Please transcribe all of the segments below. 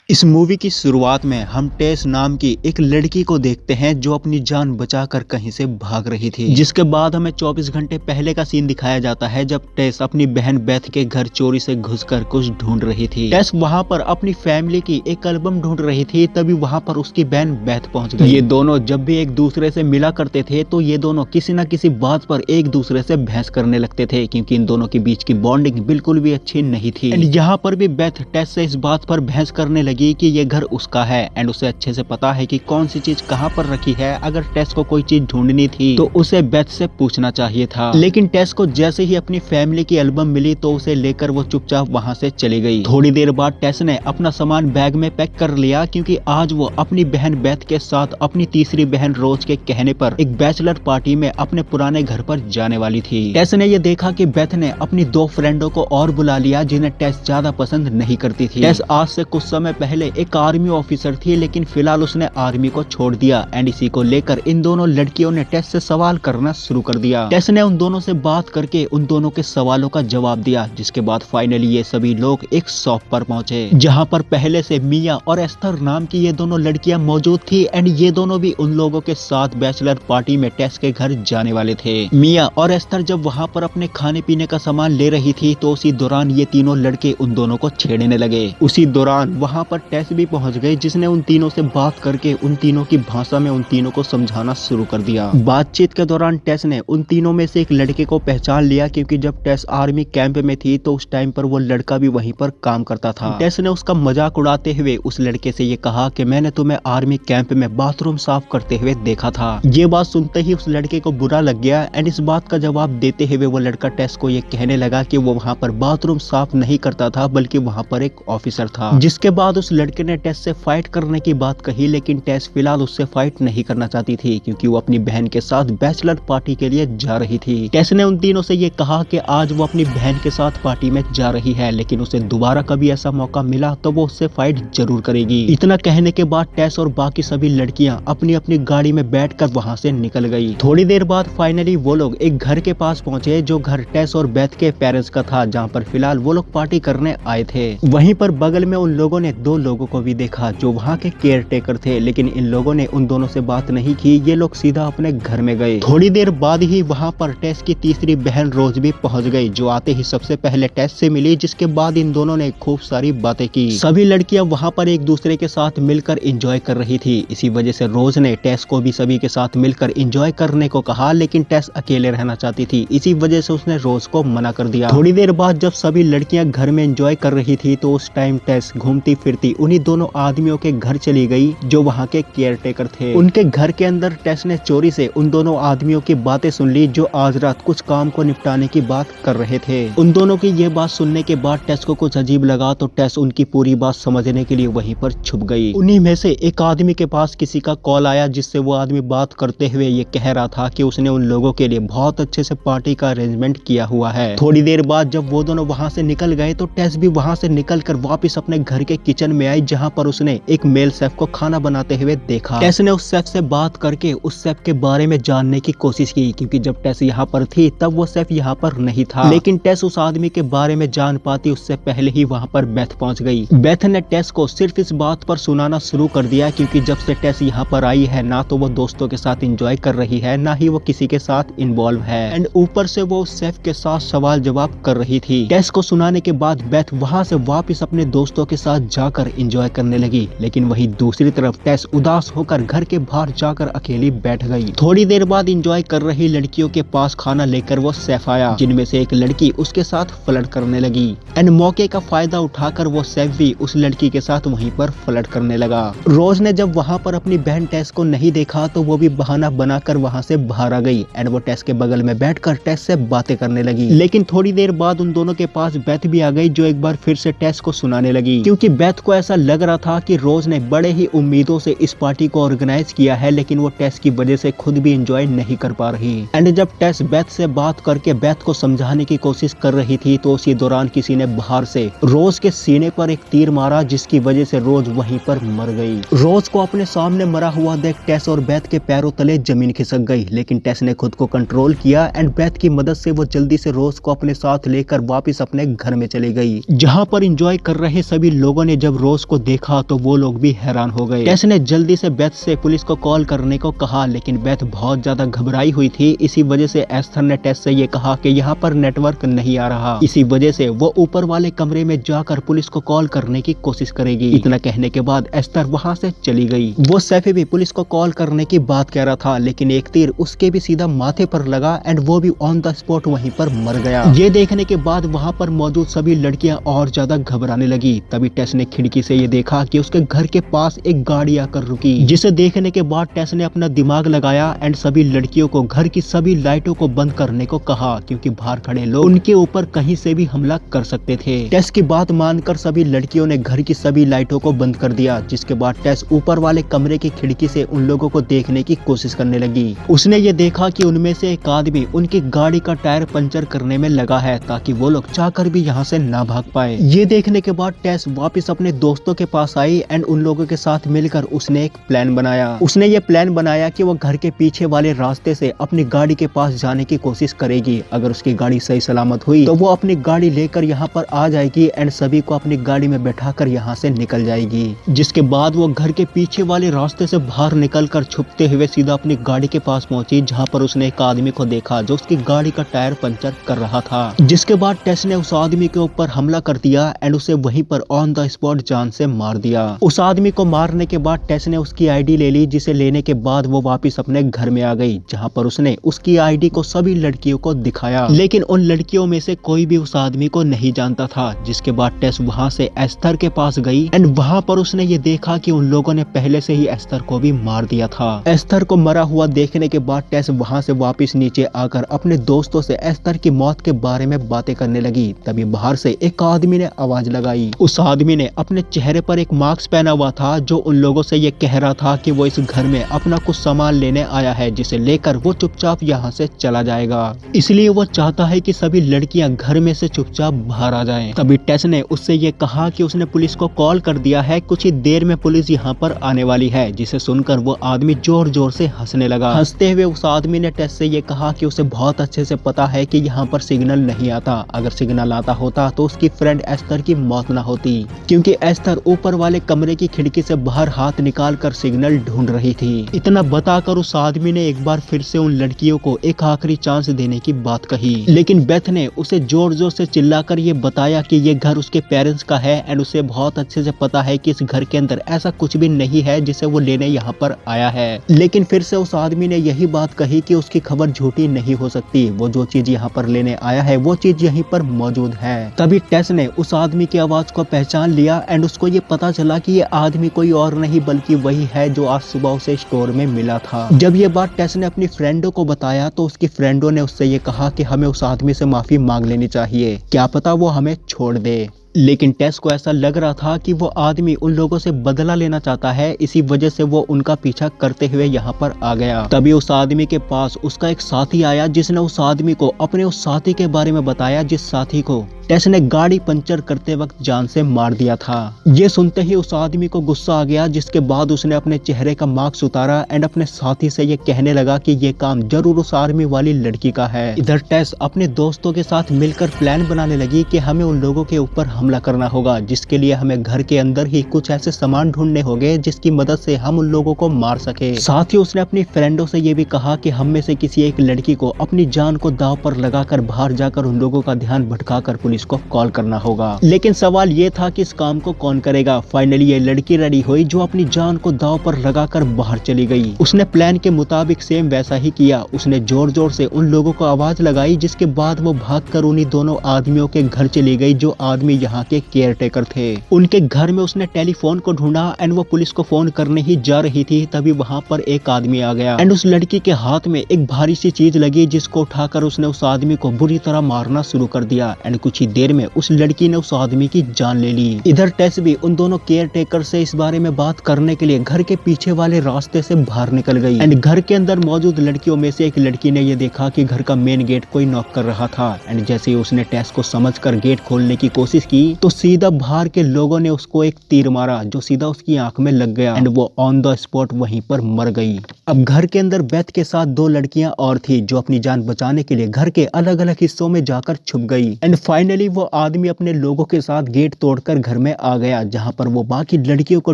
इस मूवी की शुरुआत में हम टेस नाम की एक लड़की को देखते हैं जो अपनी जान बचाकर कहीं से भाग रही थी, जिसके बाद हमें 24 घंटे पहले का सीन दिखाया जाता है जब टेस अपनी बहन बेथ के घर चोरी से घुसकर कुछ ढूंढ रही थी। टेस वहां पर अपनी फैमिली की एक एल्बम ढूंढ रही थी, तभी वहां पर उसकी बहन बेथ पहुंच गई। ये दोनों जब भी एक दूसरे से मिला करते थे तो ये दोनों किसी न किसी बात पर एक दूसरे से बहस करने लगते थे, क्योंकि इन दोनों के बीच की बॉन्डिंग बिल्कुल भी अच्छी नहीं थी। एंड यहाँ पर भी बेथ टेस से इस बात पर बहस करने लगी कि ये घर उसका है एंड उसे अच्छे से पता है कि कौन सी चीज कहाँ पर रखी है। अगर टेस को कोई चीज ढूंढनी थी तो उसे बेथ से पूछना चाहिए था, लेकिन टेस को जैसे ही अपनी फैमिली की एल्बम मिली तो उसे लेकर वो चुपचाप वहाँ से चली गई। थोड़ी देर बाद टेस ने अपना सामान बैग में पैक कर लिया, क्योंकि आज वो अपनी बहन बेथ के साथ अपनी तीसरी बहन रोज के कहने पर एक बैचलर पार्टी में अपने पुराने घर पर जाने वाली थी। टेस ने ये देखा कि बेथ ने अपनी दो फ्रेंडों को और बुला लिया जिन्हें टेस ज्यादा पसंद नहीं करती थी। टेस आज से कुछ समय पहले एक आर्मी ऑफिसर थी, लेकिन फिलहाल उसने आर्मी को छोड़ दिया एंड इसी को लेकर इन दोनों लड़कियों ने टेस से सवाल करना शुरू कर दिया। टेस ने उन दोनों से बात करके उन दोनों के सवालों का जवाब दिया, जिसके बाद फाइनली ये सभी लोग एक शॉप पर पहुंचे जहां पर पहले से मिया और एस्थर नाम की ये दोनों लड़कियां मौजूद थी एंड ये दोनों भी उन लोगों के साथ बैचलर पार्टी में टेस के घर जाने वाले थे। मिया और एस्थर जब वहां पर अपने खाने पीने का सामान ले रही थी तो उसी दौरान ये तीनों लड़के उन दोनों को छेड़ने लगे। उसी दौरान वहां पर टेस भी पहुंच गई, जिसने उन तीनों से बात करके उन तीनों की भाषा में उन तीनों को समझाना शुरू कर दिया। बातचीत के दौरान टेस ने उन तीनों में से एक लड़के को पहचान लिया, क्योंकि जब टेस आर्मी कैंप में थी तो उस टाइम पर वो लड़का भी वहीं पर काम करता था। टेस ने उसका मजाक उड़ाते हुए उस लड़के से ये कहा कि मैंने तुम्हें आर्मी कैंप में बाथरूम साफ करते हुए देखा था। ये बात सुनते ही उस लड़के को बुरा लग गया एंड इस बात का जवाब देते हुए वो लड़का टेस को ये कहने लगा कि वो वहाँ पर बाथरूम साफ नहीं करता था, बल्कि वहाँ पर एक ऑफिसर था। जिसके बाद उस लड़के ने टेस से फाइट करने की बात कही, लेकिन टेस फिलहाल उससे फाइट नहीं करना चाहती थी, क्योंकि वो अपनी बहन के साथ बैचलर पार्टी के लिए जा रही थी। टेस ने उन तीनों से ये कहा कि आज वो अपनी बहन के साथ पार्टी में जा रही है, लेकिन उसे दोबारा कभी ऐसा मौका मिला तो वो उससे फाइट जरूर करेगी। इतना कहने के बाद टेस और बाकी सभी लड़कियां अपनी अपनी गाड़ी में बैठकर वहां से निकल गई। थोड़ी देर बाद फाइनली वो लोग एक घर के पास पहुंचे, जो घर टेस और बेथ के पेरेंट्स का था, जहाँ पर फिलहाल वो लोग पार्टी करने आए थे। वहीं पर बगल में उन लोगों ने दो लोगों को भी देखा जो वहाँ के केयर टेकर थे, लेकिन इन लोगों ने उन दोनों से बात नहीं की। ये लोग सीधा अपने घर में गए। थोड़ी देर बाद ही वहाँ पर टेस की तीसरी बहन रोज भी पहुँच गई, जो आते ही सबसे पहले टेस से मिली, जिसके बाद इन दोनों ने खूब सारी बातें की। सभी लड़कियां वहाँ पर एक दूसरे के साथ मिलकर एंजॉय कर रही थी। इसी वजह से रोज ने टेस को भी सभी के साथ मिलकर एंजॉय करने को कहा, लेकिन टेस अकेले रहना चाहती थी। इसी वजह से उसने रोज को मना कर दिया। थोड़ी देर बाद जब सभी लड़कियां घर में एंजॉय कर रही थी तो उस टाइम टेस घूमती फिरती उन्हीं दोनों आदमियों के घर चली गई जो वहाँ के केयर टेकर थे। उनके घर के अंदर टेस ने चोरी से उन दोनों आदमियों की बातें सुन ली, जो आज रात कुछ काम को निपटाने की बात कर रहे थे। उन दोनों की ये बात सुनने के बाद टेस को कुछ अजीब लगा, तो टेस उनकी पूरी बात समझने के लिए वहीं पर छुप गई। उन्हीं में से एक आदमी के पास किसी का कॉल आया, जिससे वो आदमी बात करते हुए ये कह रहा था कि उसने उन लोगों के लिए बहुत अच्छे से पार्टी का अरेंजमेंट किया हुआ है। थोड़ी देर बाद जब वो दोनों वहाँ से निकल गए तो टेस भी वहाँ से निकलकर वापस अपने घर के किचन में आई, जहाँ पर उसने एक मेल शेफ को खाना बनाते हुए देखा। टेस ने उस शेफ से बात करके उस शेफ के बारे में जानने की कोशिश की, क्योंकि जब टेस यहाँ पर थी तब वो शेफ यहाँ पर नहीं था। लेकिन टेस उस आदमी के बारे में जान पाती उससे पहले ही वहाँ पर बेथ पहुँच गई। बेथ ने टेस को सिर्फ इस बात पर सुनाना शुरू कर दिया, क्योंकि जब से टेस यहाँ पर आई है ना तो वो दोस्तों के साथ एंजॉय कर रही है, ना ही वो किसी के साथ इन्वॉल्व है एंड ऊपर से वो उस शेफ के साथ सवाल जवाब कर रही थी। टेस को सुनाने के बाद बेथ वहाँ से वापस अपने दोस्तों के साथ जाकर एंजॉय करने लगी, लेकिन वहीं दूसरी तरफ टेस उदास होकर घर के बाहर जाकर अकेली बैठ गई। थोड़ी देर बाद एंजॉय कर रही लड़कियों के पास खाना लेकर वो शेफ आया, जिनमें से एक लड़की उसके साथ फ्लर्ट करने लगी एंड मौके का फायदा उठाकर वो शेफ भी उस लड़की के साथ वहीं पर फ्लर्ट करने लगा। रोज ने जब वहाँ पर अपनी बहन टेस को नहीं देखा तो वो भी बहाना बनाकर वहाँ से बाहर आ गई एंड वो टेस के बगल में बैठकर टेस से बातें करने लगी। लेकिन थोड़ी देर बाद उन दोनों के पास बेथ भी आ गई, जो एक बार फिर से टेस को सुनाने लगी, क्योंकि बेथ को ऐसा लग रहा था कि रोज ने बड़े ही उम्मीदों से इस पार्टी को ऑर्गेनाइज किया है, लेकिन वो टेस की वजह से खुद भी एंजॉय नहीं कर पा रही। एंड जब टेस बेथ से बात करके बेथ को समझाने की कोशिश कर रही थी तो उसी दौरान किसी ने बाहर से रोज के सीने पर एक तीर मारा, जिसकी वजह से रोज वहीं पर मर गई। रोज को अपने सामने मरा हुआ देख टेस और बेथ के पैरों तले जमीन खिसक गई, लेकिन टेस ने खुद को कंट्रोल किया एंड बेथ की मदद से वो जल्दी से रोज को अपने साथ लेकर वापस अपने घर में चली गई। जहां पर एंजॉय कर रहे सभी लोगों ने जब रोज को देखा तो वो लोग भी हैरान हो गए। टेस ने जल्दी से बेथ से पुलिस को कॉल करने को कहा, लेकिन बेथ बहुत ज्यादा घबराई हुई थी। इसी वजह से एस्थर ने टेस से ये कहा कि यहाँ पर नेटवर्क नहीं आ रहा। इसी वजह से वो ऊपर वाले कमरे में जाकर पुलिस को कॉल करने की कोशिश करेगी। इतना कहने के बाद एस्थर वहाँ से चली गई। वो सैफी भी पुलिस को कॉल करने की बात कह रहा था, लेकिन एक तीर उसके भी सीधा माथे पर लगा एंड वो भी ऑन द स्पॉट वहीं पर मर गया। ये देखने के बाद वहाँ पर मौजूद सभी लड़कियां और ज्यादा घबराने लगी। तभी टेस ने खिड़की से ये देखा कि उसके घर के पास एक गाड़ी आकर रुकी, जिसे देखने के बाद टेस ने अपना दिमाग लगाया एंड सभी लड़कियों को घर की सभी लाइटों को बंद करने को कहा, क्योंकि बाहर खड़े लोग उनके ऊपर कहीं से भी हमला कर सकते थे। टेस की बात मानकर सभी लड़कियों ने घर की सभी लाइटों को बंद कर दिया, जिसके बाद टेस ऊपर वाले कमरे की खिड़की से उन लोगों को देखने की कोशिश करने लगी। उसने ये देखा कि उनमें से एक आदमी उनकी गाड़ी का टायर पंचर करने में लगा है, ताकि वो लोग चाहकर भी यहाँ से ना भाग पाए। ये देखने के बाद टेस वापस अपने दोस्तों के पास आई एंड उन लोगों के साथ मिलकर उसने एक प्लान बनाया। उसने ये प्लान बनाया कि वो घर के पीछे वाले रास्ते से अपनी गाड़ी के पास जाने की कोशिश करेगी। अगर उसकी गाड़ी सही सलामत हुई तो वो अपनी गाड़ी लेकर यहाँ पर आ जाएगी एंड सभी को अपनी गाड़ी में बैठाकर यहाँ से निकल जाएगी। जिसके बाद वो घर के पीछे वाले रास्ते से बाहर निकलकर छुपते हुए सीधा अपनी गाड़ी के पास पहुंची, जहाँ पर उसने एक आदमी को देखा जो उसकी गाड़ी का टायर पंचर कर रहा था। जिसके बाद टेस ने उस आदमी के ऊपर हमला कर दिया एंड उसे वहीं पर ऑन द स्पॉट जान से मार दिया। उस आदमी को मारने के बाद टेस ने उसकी आईडी ले ली, जिसे लेने के बाद वो वापस अपने घर में आ गई, जहाँ पर उसने उसकी आईडी को सभी लड़कियों को दिखाया। लेकिन उन लड़कियों में से कोई भी उस आदमी को नहीं जानता था। जिसके बाद टेस वहाँ से एस्थर के पास गई एंड वहाँ पर उसने ये देखा कि उन लोगों ने पहले से ही एस्थर को भी मार दिया था। एस्थर को मरा हुआ देखने के बाद टेस वहाँ से वापस नीचे आकर अपने दोस्तों से एस्थर की मौत के बारे में बातें करने लगी। तभी बाहर से एक आदमी ने आवाज लगाई। उस आदमी ने अपने चेहरे पर एक मास्क पहना हुआ था, जो उन लोगों से ये कह रहा था कि वो इस घर में अपना कुछ सामान लेने आया है, जिसे लेकर वो चुपचाप यहाँ से चला जाएगा। इसलिए वो चाहता है कि सभी लड़कियां घर में से चुपचाप बाहर आ जाएं। तभी टेस ने उससे ये कहा कि उसने पुलिस को कॉल कर दिया है, कुछ ही देर में पुलिस यहाँ पर आने वाली है। जिसे सुनकर वो आदमी जोर जोर से हंसने लगा। हंसते हुए उस आदमी ने टेस से ये कहा कि उसे बहुत अच्छे से पता है कि यहाँ पर सिग्नल नहीं आता। अगर सिग्नल आता होता तो उसकी फ्रेंड एस्थर की मौत ना होती, क्योंकि एस्थर ऊपर वाले कमरे की खिड़की से बाहर हाथ निकाल कर सिग्नल ढूंढ रही थी। इतना बताकर उस आदमी ने एक बार फिर से उन लड़कियों को एक आखिरी चांस देने की बात कही, लेकिन बेथ ने उसे जोर जोर से चिल्लाकर ये बताया कि ये घर उसके पेरेंट्स का है एंड उसे बहुत अच्छे से पता है कि इस घर के अंदर ऐसा कुछ भी नहीं है जिसे वो लेने यहाँ पर आया है। लेकिन फिर से उस आदमी ने यही बात कही कि उसकी खबर झूठी नहीं हो सकती, वो जो चीज यहाँ पर लेने आया है वो चीज यहीं पर मौजूद है। तभी टेस ने उस आदमी की आवाज को पहचान लिया एंड उसको ये पता चला कि ये आदमी कोई और नहीं बल्कि वही है जो आज सुबह उसे स्टोर में मिला था। जब ये बात टेस ने अपनी फ्रेंडों को बताया तो उसकी फ्रेंडों ने उससे ये कहा कि हमें उस आदमी से माफी मांग लेनी चाहिए, क्या पता वो हमें छोड़ दे। लेकिन टेस को ऐसा लग रहा था कि वो आदमी उन लोगों से बदला लेना चाहता है, इसी वजह से वो उनका पीछा करते हुए यहाँ पर आ गया। तभी उस आदमी के पास उसका एक साथी आया, जिसने उस आदमी को अपने उस साथी के बारे में बताया, जिस साथी को टेस ने गाड़ी पंचर करते वक्त जान से मार दिया था। ये सुनते ही उस आदमी को गुस्सा आ गया, जिसके बाद उसने अपने चेहरे का मास्क उतारा एंड अपने साथी से ये कहने लगा कि ये काम जरूर उस आर्मी वाली लड़की का है। इधर टेस अपने दोस्तों के साथ मिलकर प्लान बनाने लगी कि हमें उन लोगों के ऊपर हमला करना होगा, जिसके लिए हमें घर के अंदर ही कुछ ऐसे सामान ढूंढने होंगे जिसकी मदद से हम उन लोगों को मार सके। साथ ही उसने अपनी फ्रेंडों से ये भी कहा कि हम में से किसी एक लड़की को अपनी जान को दांव पर लगाकर बाहर जाकर उन लोगों का ध्यान भटकाकर पुलिस को कॉल करना होगा। लेकिन सवाल ये था कि इस काम को कौन करेगा। फाइनली ये लड़की रेडी हुई, जो अपनी जान को दांव पर लगाकर बाहर चली गई। उसने प्लान के मुताबिक सेम वैसा ही किया। उसने जोर जोर से उन लोगों को आवाज लगाई, जिसके बाद वो भागकर उन्हीं दोनों आदमियों के घर चली गई, जो आदमी यहाँ के केयर टेकर थे। उनके घर में उसने टेलीफोन को ढूंढा एंड वो पुलिस को फोन करने ही जा रही थी, तभी वहाँ पर एक आदमी आ गया एंड उस लड़की के हाथ में एक भारी सी चीज लगी, जिसको उठाकर उसने उस आदमी को बुरी तरह मारना शुरू कर दिया एंड कुछ ही देर में उस लड़की ने उस आदमी की जान ले ली। इधर टेस भी उन दोनों केयर टेकर से इस बारे में बात करने के लिए घर के पीछे वाले रास्ते से बाहर निकल गई एंड घर के अंदर मौजूद लड़कियों में से एक लड़की ने यह देखा कि घर का मेन गेट कोई नॉक कर रहा था एंड जैसे ही उसने टेस को समझकर गेट खोलने की कोशिश की की तो सीधा बाहर के लोगों ने उसको एक तीर मारा जो सीधा उसकी आंख में लग गया एंड वो ऑन द स्पॉट वहीं पर मर गई। अब घर के अंदर बेथ के साथ दो लड़कियां और थी जो अपनी जान बचाने के लिए घर के अलग अलग हिस्सों में जाकर छुप गई एंड फाइनली वो आदमी अपने लोगों के साथ गेट तोड़कर घर में आ गया जहां पर वो बाकी लड़कियों को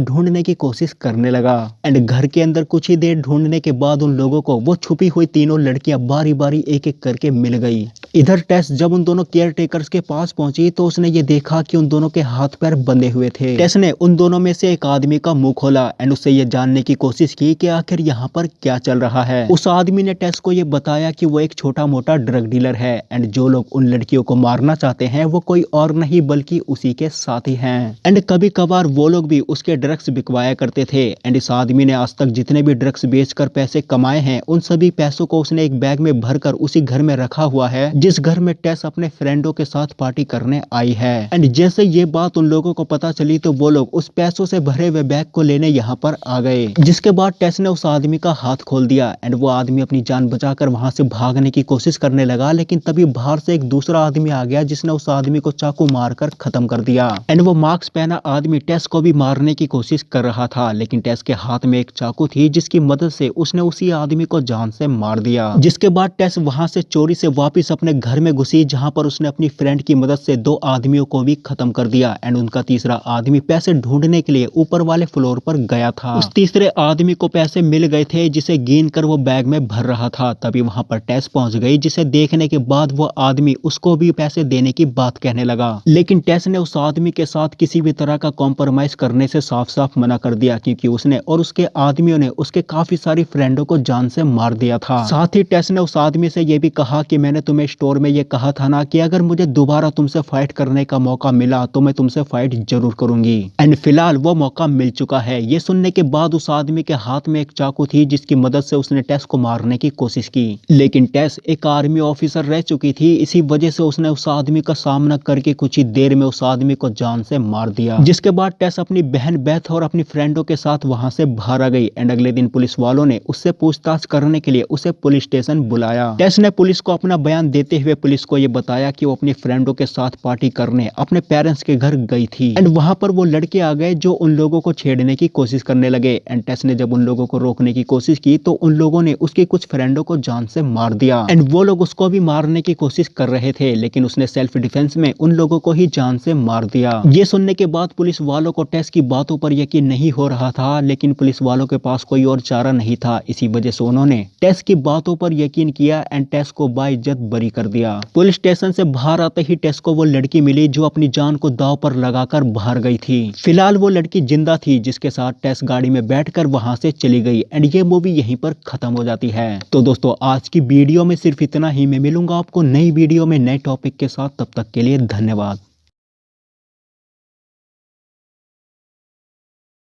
ढूंढने की कोशिश करने लगा एंड घर के अंदर कुछ ही देर ढूंढने के बाद उन लोगों को वो छुपी हुई तीनों लड़कियां बारी बारी एक एक करके मिल गई। इधर टेस जब उन दोनों केयर टेकर्स के पास पहुंची तो उसने ये देखा कि उन दोनों के हाथ पैर बंधे हुए थे। टेस ने उन दोनों में से एक आदमी का मुंह खोला एंड उससे ये जानने की कोशिश की कि आखिर यहाँ पर क्या चल रहा है। उस आदमी ने टेस को ये बताया कि वो एक छोटा मोटा ड्रग डीलर है एंड जो लोग उन लड़कियों को मारना चाहते हैं वो कोई और नहीं बल्कि उसी के साथी हैं एंड कभी कभार वो लोग भी उसके ड्रग्स बिकवाया करते थे एंड इस आदमी ने आज तक जितने भी ड्रग्स बेचकर पैसे कमाए हैं उन सभी पैसों को उसने एक बैग में भरकर उसी घर में रखा हुआ है जिस घर में टेस अपने फ्रेंडों के साथ पार्टी करने आई है। एंड जैसे ये बात उन लोगों को पता चली तो वो लोग उस पैसों से भरे हुए बैग को लेने यहाँ पर आ गए जिसके बाद टेस ने उस आदमी का हाथ खोल दिया एंड वो आदमी अपनी जान बचाकर वहां से भागने की कोशिश करने लगा लेकिन तभी बाहर से एक दूसरा आदमी आ गया जिसने उस आदमी को चाकू मारकर खत्म कर दिया एंड वो मास्क पहना आदमी टेस को भी मारने की कोशिश कर रहा था लेकिन टेस के हाथ में एक चाकू थी जिसकी मदद से उसने उसी आदमी को जान से मार दिया। जिसके बाद टेस वहां से चोरी से वापस अपने घर में घुसी जहां पर उसने अपनी फ्रेंड की मदद से दो आदमियों को भी खत्म कर दिया एंड उनका तीसरा आदमी पैसे ढूंढने के लिए ऊपर वाले फ्लोर पर गया था। उस तीसरे आदमी को पैसे मिल गए थे जिसे गिन कर वो बैग में भर रहा था। तभी वहां पर टेस पहुंच गई जिसे देखने के बाद वो आदमी उसको भी पैसे देने की बात कहने लगा लेकिन टेस ने उस आदमी के साथ किसी भी तरह का कॉम्प्रोमाइज करने से साफ साफ मना कर दिया क्योंकि उसने और उसके आदमियों ने उसके काफी सारी फ्रेंडों को जान से मार दिया था। साथ ही टेस ने उस आदमी से ये भी कहा कि मैंने तुम्हें स्टोर में ये कहा था ना कि अगर मुझे दोबारा तुमसे फाइट करने का मौका मिला तो मैं तुमसे फाइट जरूर करूंगी एंड फिलहाल वो मौका मिल चुका है। ये सुनने के बाद उस आदमी के हाथ में एक चाकू थी जिसकी मदद से उसने टेस को मारने की कोशिश की लेकिन टेस एक आर्मी ऑफिसर रह चुकी थी, इसी वजह से उसने उस आदमी का सामना करके कुछ ही देर में उस आदमी को जान से मार दिया। जिसके बाद टेस अपनी बहन बेथ और अपनी फ्रेंडों के साथ वहां से बाहर आ गई एंड अगले दिन पुलिस वालों ने उससे पूछताछ करने के लिए उसे पुलिस स्टेशन बुलाया। टेस ने पुलिस को अपना बयान देते हुए पुलिस को यह बताया कि वो अपनी फ्रेंडों के साथ पार्टी करने अपने पेरेंट्स के घर गई थी एंड वहां पर वो लड़के आ गए जो उन लोगों को छेड़ने की कोशिश करने लगे एंड टेस ने जब उन लोगों को रोकने की कोशिश की तो उन लोगों ने उसके कुछ फ्रेंडों को जान से मार दिया एंड वो लोग उसको भी मारने की कोशिश कर रहे थे लेकिन उसने सेल्फ डिफेंस में उन लोगों को ही जान से मार दिया। ये सुनने के बाद पुलिस वालों को टेस की बातों पर यकीन नहीं हो रहा था लेकिन पुलिस वालों के पास कोई और चारा नहीं था, इसी वजह से उन्होंने टेस की बातों पर यकीन किया एंड टेस को बाइज्जत बरी कर दिया। पुलिस स्टेशन से बाहर आते ही टेस को वो लड़की मिली जो अपनी जान को दांव पर लगाकर बाहर गई थी। फिलहाल वो लड़की जिंदा थी जिसके साथ टेस गाड़ी में बैठकर वहां से चली गई एंड ये मूवी यहीं पर खत्म हो जाती है। तो दोस्तों आज की वीडियो में सिर्फ इतना ही, मैं मिलूंगा आपको नई वीडियो में नए टॉपिक के साथ, तब तक के लिए धन्यवाद।